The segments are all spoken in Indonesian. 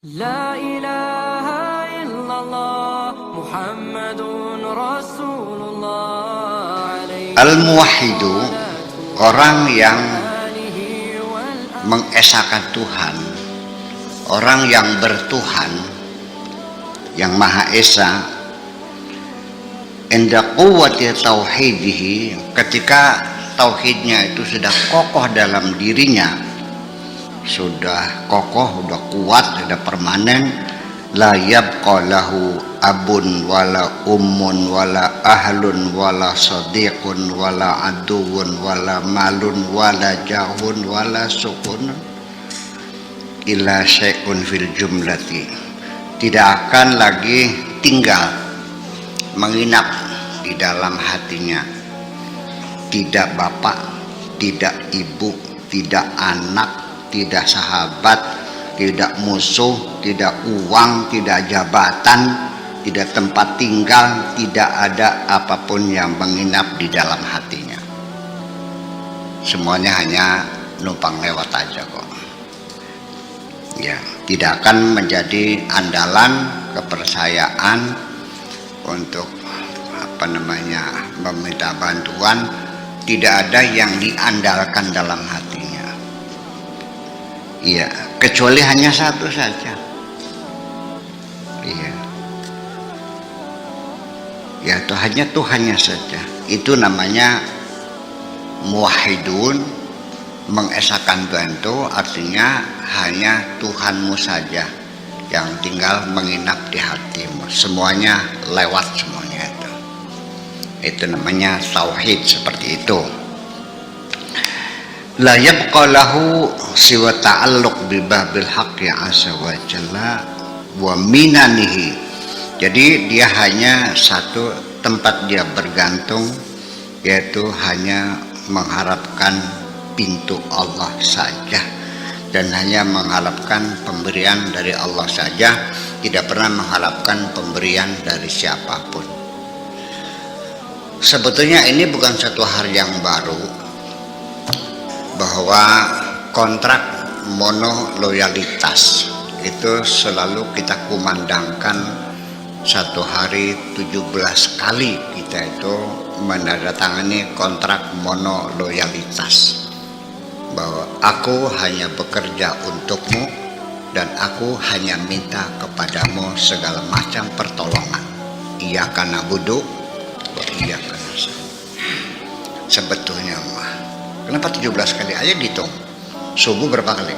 La ilaha illallah Muhammadun Rasulullah. Al-Muwahhidu, orang yang mengesahkan Tuhan, orang yang bertuhan, yang Maha Esa. Inda quwwati tauhidihi, ketika tauhidnya itu sudah kokoh dalam dirinya, sudah kokoh, sudah kuat, sudah permanen, la yabqa lahu abun wala ummun wala ahlun wala sadiqun wala aduun wala malun wala jahun wala sukun illa syai'un fil jumlati. Tidak akan lagi tinggal menginap di dalam hatinya, tidak bapak, tidak ibu, tidak anak, tidak sahabat, tidak musuh, tidak uang, tidak jabatan, tidak tempat tinggal, tidak ada apapun yang menginap di dalam hatinya. Semuanya hanya numpang lewat aja kok. Ya, tidak akan menjadi andalan, kepercayaan untuk meminta bantuan. Tidak ada yang diandalkan dalam hatinya. Iya, kecuali hanya satu saja. Iya. Ya, itu hanya Tuhannya saja. Itu namanya muwahhidun, mengesahkan Tuhan itu artinya hanya Tuhanmu saja yang tinggal menginap di hatimu. Semuanya lewat semuanya itu. Itu namanya tauhid, seperti itu. La yabqa lahu siwa ta'alluq bi babil haqqi azza wa jalla wa minanihi. Jadi dia hanya satu tempat dia bergantung, yaitu hanya mengharapkan pintu Allah saja dan hanya mengharapkan pemberian dari Allah saja, tidak pernah mengharapkan pemberian dari siapapun. Sebetulnya ini bukan satu hal yang baru, bahwa kontrak monoloyalitas itu selalu kita kumandangkan. Satu hari 17 kali kita itu menandatangani kontrak monoloyalitas, bahwa aku hanya bekerja untukmu dan aku hanya minta kepadamu segala macam pertolongan. Iyyaka na'budu wa iyyaka nasta'in. Sebetulnya mah, kenapa 17 kali aja dihitung? Subuh berapa kali?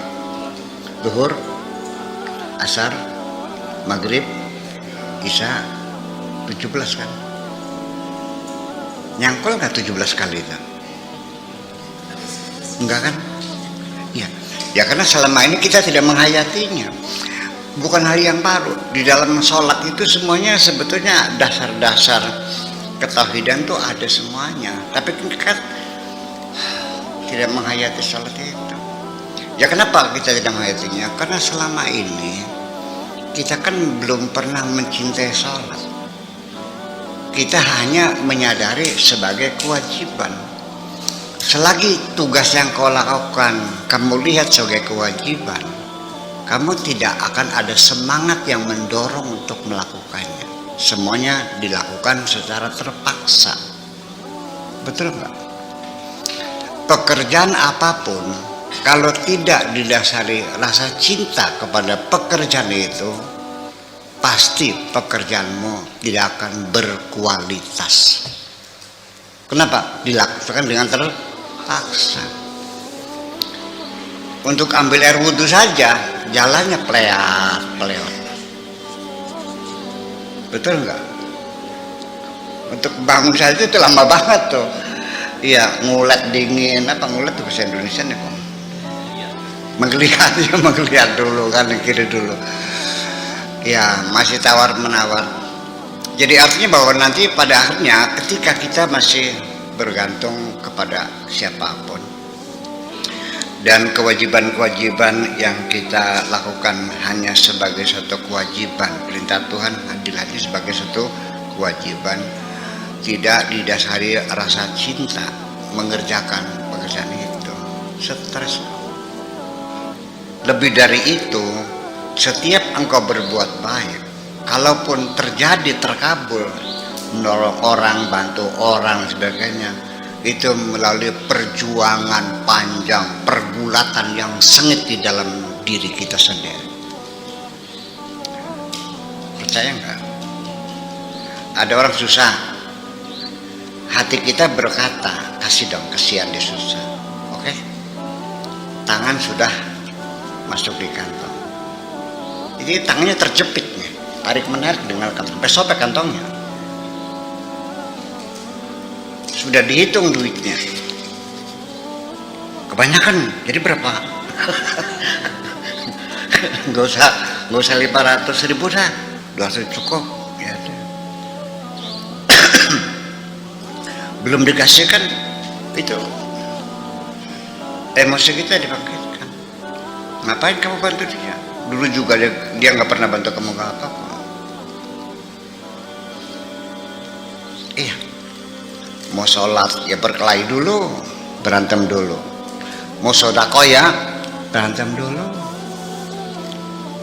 Zuhur, asar, maghrib, isya, 17 kan? Nyangkol nggak 17 kali itu? Enggak kan? Ya, ya karena selama ini kita tidak menghayatinya. Bukan hal yang baru. Di dalam sholat itu semuanya sebetulnya dasar-dasar ketauhidan tuh ada semuanya. Tapi kan tidak menghayati sholat itu. Ya kenapa kita tidak menghayatinya? Karena selama ini kita kan belum pernah mencintai sholat. Kita hanya menyadari sebagai kewajiban. Selagi tugas yang kau lakukan kamu lihat sebagai kewajiban, kamu tidak akan ada semangat yang mendorong untuk melakukannya. Semuanya dilakukan secara terpaksa. Betul nggak? Pekerjaan apapun, kalau tidak didasari rasa cinta kepada pekerjaan itu, pasti pekerjaanmu tidak akan berkualitas. Kenapa? Dilakukan dengan terpaksa. Untuk ambil air wudhu saja, jalannya peleat. Betul nggak? Untuk bangun saja itu lama banget tuh. Iya, ngulet dingin. Apa ngulet tuh bahasa Indonesia nih kok? Menggeliat dulu kan, kiri dulu. Ya, masih tawar menawar. Jadi artinya bahwa nanti pada akhirnya ketika kita masih bergantung kepada siapapun dan kewajiban-kewajiban yang kita lakukan hanya sebagai suatu kewajiban, perintah Tuhan hadir sebagai suatu kewajiban, tidak didasari rasa cinta mengerjakan pekerjaan itu, stres. Lebih dari itu, setiap engkau berbuat baik, kalaupun terjadi terkabul, menolong orang, bantu orang, sebagainya, itu melalui perjuangan panjang, pergulatan yang sengit di dalam diri kita sendiri. Percaya enggak? Ada orang susah, hati kita berkata, kasih dong, kasihan dia susah. Oke, tangan sudah masuk di kantong, jadi tangannya terjepit nih, tarik menarik dengan kantong, sampai sobek kantongnya. Sudah dihitung duitnya, kebanyakan, jadi berapa? Nggak usah 500.000 dah, 200 cukup ya. Belum dikasihkan, itu emosi kita dibangkitkan. Ngapain kamu bantu dia? Dulu juga dia nggak pernah bantu kamu apa-apa. Iya, mau sholat ya berkelahi dulu, berantem dulu. Mau sodako ya berantem dulu.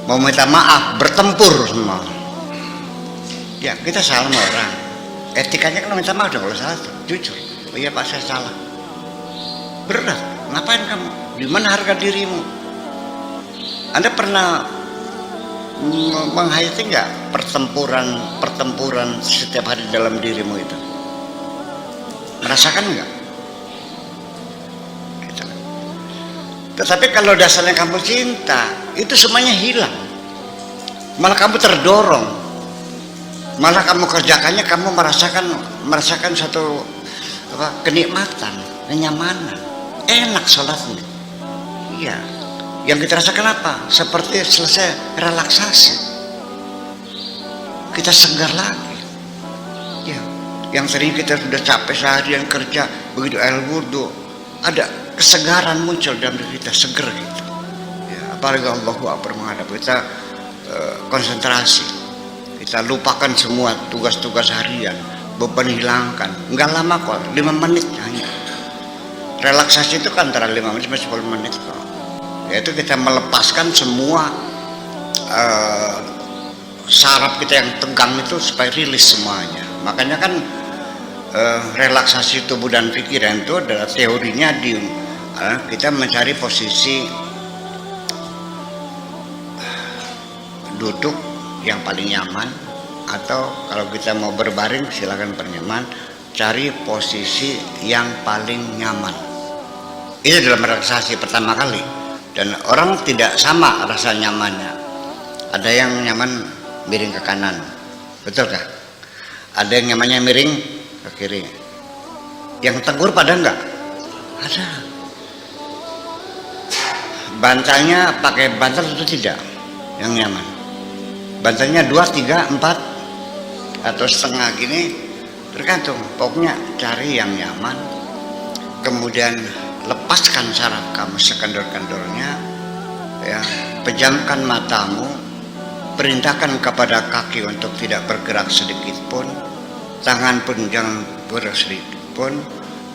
Mau minta maaf bertempur semua. Ya kita salah sama orang. Etikanya kalau minta maaf dong, kalau salah jujur. Oh iya Pak, saya salah. Berat. Ngapain kamu? Di mana harga dirimu? Anda pernah menghayati nggak pertempuran setiap hari dalam dirimu itu? Merasakan nggak? Gitu. Tetapi kalau dasarnya kamu cinta, itu semuanya hilang. Malah kamu terdorong. Malah kamu kerjakannya, kamu merasakan satu kenikmatan, kenyamanan, enak sholatnya. Iya, yang kita rasakan apa? Seperti selesai relaksasi, kita segar lagi. Ya, yang sering kita sudah capek seharian kerja, begitu air wudhu, ada kesegaran muncul dalam diri kita, seger gitu. Ya, apalagi Allahu Akbar menghadap kita, konsentrasi. Kita lupakan semua tugas-tugas harian, beban hilangkan. Enggak lama kok, 5 menit hanya. Relaksasi itu kan antara 5 menit sampai 10 menit kok. Yaitu kita melepaskan semua saraf kita yang tegang itu supaya rilis semuanya. Makanya kan relaksasi tubuh dan pikiran itu adalah teorinya kita mencari posisi duduk yang paling nyaman, atau kalau kita mau berbaring silakan bernyaman, cari posisi yang paling nyaman. Itu dalam relaksasi pertama kali, dan orang tidak sama rasa nyamannya. Ada yang nyaman miring ke kanan, betulkah? Ada yang nyamannya miring ke kiri. Yang tegur pada enggak? Ada. Bantalnya pakai bantal atau tidak? Yang nyaman. Bantalnya 2, 3, 4 atau setengah gini, tergantung. Pokoknya cari yang nyaman, kemudian lepaskan saraf kamu sekendor-kendornya, ya, pejamkan matamu, perintahkan kepada kaki untuk tidak bergerak sedikit pun, tangan pun jangan bergerak sedikit pun,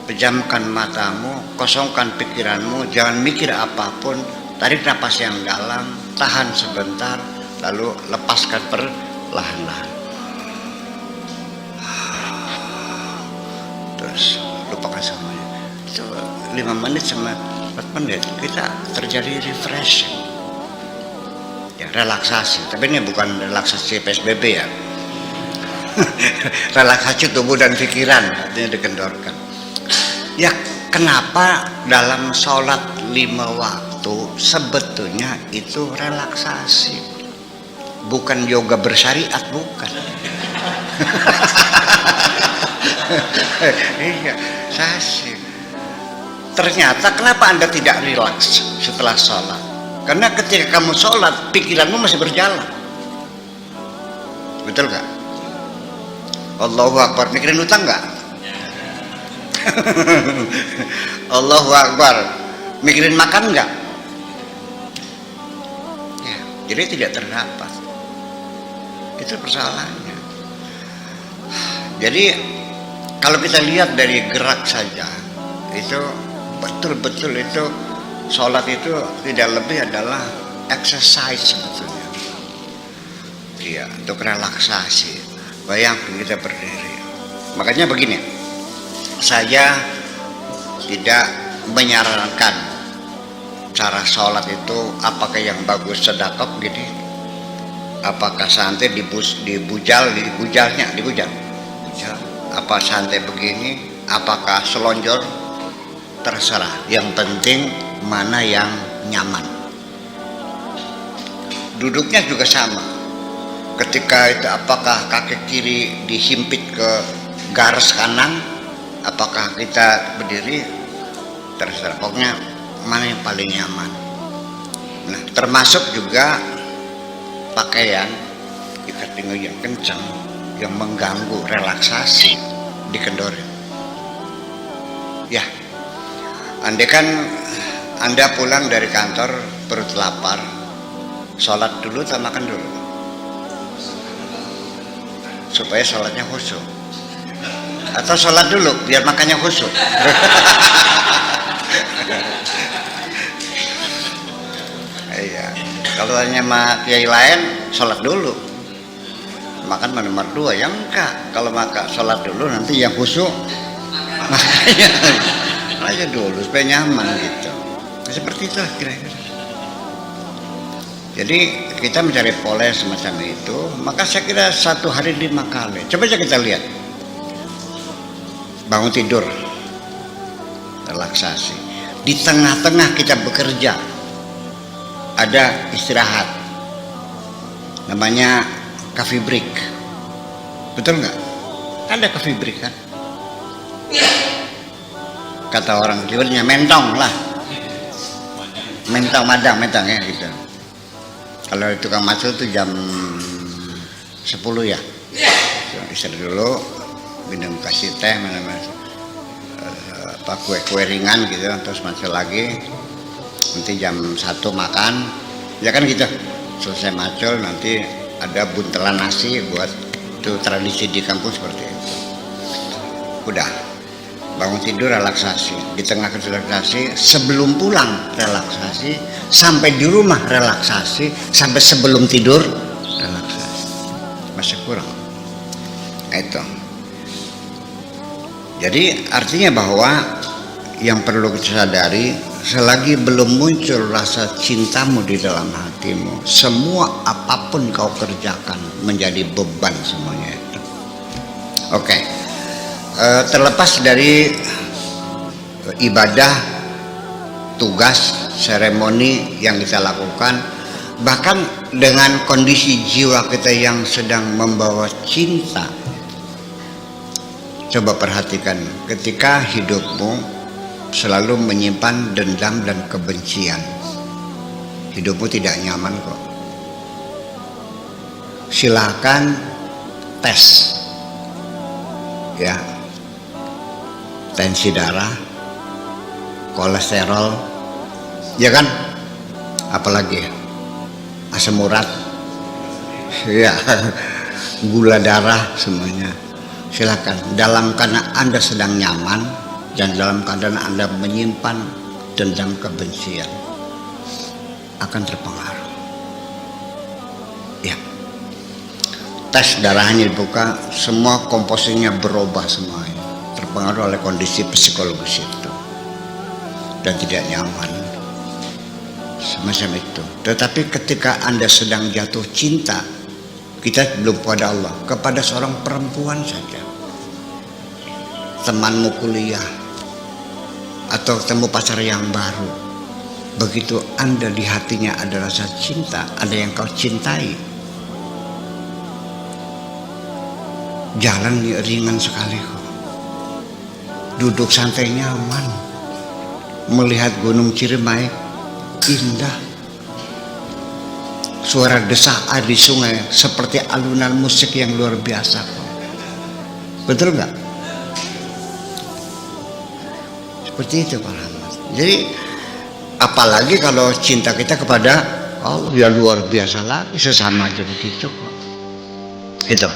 pejamkan matamu, kosongkan pikiranmu, jangan mikir apapun, tarik napas yang dalam, tahan sebentar, lalu lepaskan perlahan-lahan. Terus lupakan semuanya. Itu 5 menit sama 4 menit kita terjadi refreshing, ya, relaksasi. Tapi ini bukan relaksasi PSBB ya. Relaksasi tubuh dan pikiran, artinya dikendorkan. Ya, kenapa dalam sholat 5 waktu sebetulnya itu relaksasi, bukan yoga bersyariat, bukan. Iya, sasi. Ternyata kenapa Anda tidak rileks setelah sholat? Karena ketika kamu sholat, pikiranmu masih berjalan. Betul gak? Allahu Akbar, mikirin utang gak? Allahu Akbar, mikirin makan gak? Ya, jadi tidak terdapat. Itu persoalannya. Jadi kalau kita lihat dari gerak saja, itu betul-betul itu sholat itu tidak lebih adalah exercise sebetulnya. berdiri ya, untuk relaksasi. Bayangkan kita berdiri. Makanya begini, saya tidak menyarankan cara sholat itu apakah yang bagus sedekah gini, apakah santai dibujal, apa santai begini, apakah selonjor, terserah. Yang penting mana yang nyaman. Duduknya juga sama. Ketika itu apakah kaki kiri dihimpit ke garis kanan, apakah kita berdiri, terserah. Pokoknya mana yang paling nyaman. Nah, termasuk juga pakaian diketinggal yang kencang, yang mengganggu relaksasi dikendori. Ya, andai kan Anda pulang dari kantor perut lapar, sholat dulu atau makan dulu? Supaya sholatnya khusyuk. Atau sholat dulu biar makannya khusyuk? Iya. Kalau hanya sama kiai lain, sholat dulu. Makan nomor 2, ya enggak. Kalau makan sholat dulu, nanti yang khusyuk makanya aja dulu supaya nyaman gitu. Seperti itu kira-kira. Jadi kita mencari pola semacam itu, maka saya kira 1 hari 5 kali. Coba aja kita lihat. Bangun tidur, relaksasi. Di tengah-tengah kita bekerja, ada istirahat. Namanya coffee break. Betul nggak? Ada coffee break kan? Kata orang Jawa mentong lah. Mentong ya gitu. Kalau tukang macul itu jam 10 ya. Istirahat dulu, minum kasih teh, kue ringan gitu, terus macul lagi. Nanti jam 1 makan, ya kan gitu. Selesai macul nanti ada buntelan nasi buat itu tradisi di kampung seperti itu. Udah bangun tidur relaksasi, di tengah relaksasi, sebelum pulang relaksasi, sampai di rumah relaksasi, sampai sebelum tidur relaksasi. Masih kurang. Itu. Jadi artinya bahwa yang perlu kita sadari, selagi belum muncul rasa cintamu di dalam hatimu, semua apapun kau kerjakan menjadi beban semuanya itu. Oke. Terlepas dari ibadah, tugas, seremoni yang kita lakukan, bahkan dengan kondisi jiwa kita yang sedang membawa cinta, coba perhatikan ketika hidupmu selalu menyimpan dendam dan kebencian, hidupmu tidak nyaman kok. Silakan tes ya, tensi darah, kolesterol, ya kan, apalagi asam urat, ya, gula darah, semuanya. Silakan, dalam keadaan Anda sedang nyaman dan dalam keadaan Anda menyimpan dendam kebencian, akan terpengaruh. Ya, tes darahnya dibuka, semua komposisinya berubah semuanya, terpengaruh oleh kondisi psikologis itu dan tidak nyaman semacam itu. Tetapi ketika Anda sedang jatuh cinta, kita belum pada Allah, kepada seorang perempuan saja, temanmu kuliah atau ketemu pacar yang baru, begitu Anda di hatinya ada rasa cinta, ada yang kau cintai, jalan ringan sekali kok. Duduk santai nyaman, melihat Gunung Ciremai indah, suara desah air di sungai seperti alunan musik yang luar biasa. Betul nggak? Seperti itu Pak Rahmat. Jadi apalagi kalau cinta kita kepada Allah, ya luar biasa lagi, sesama aja begitu kok. Itu.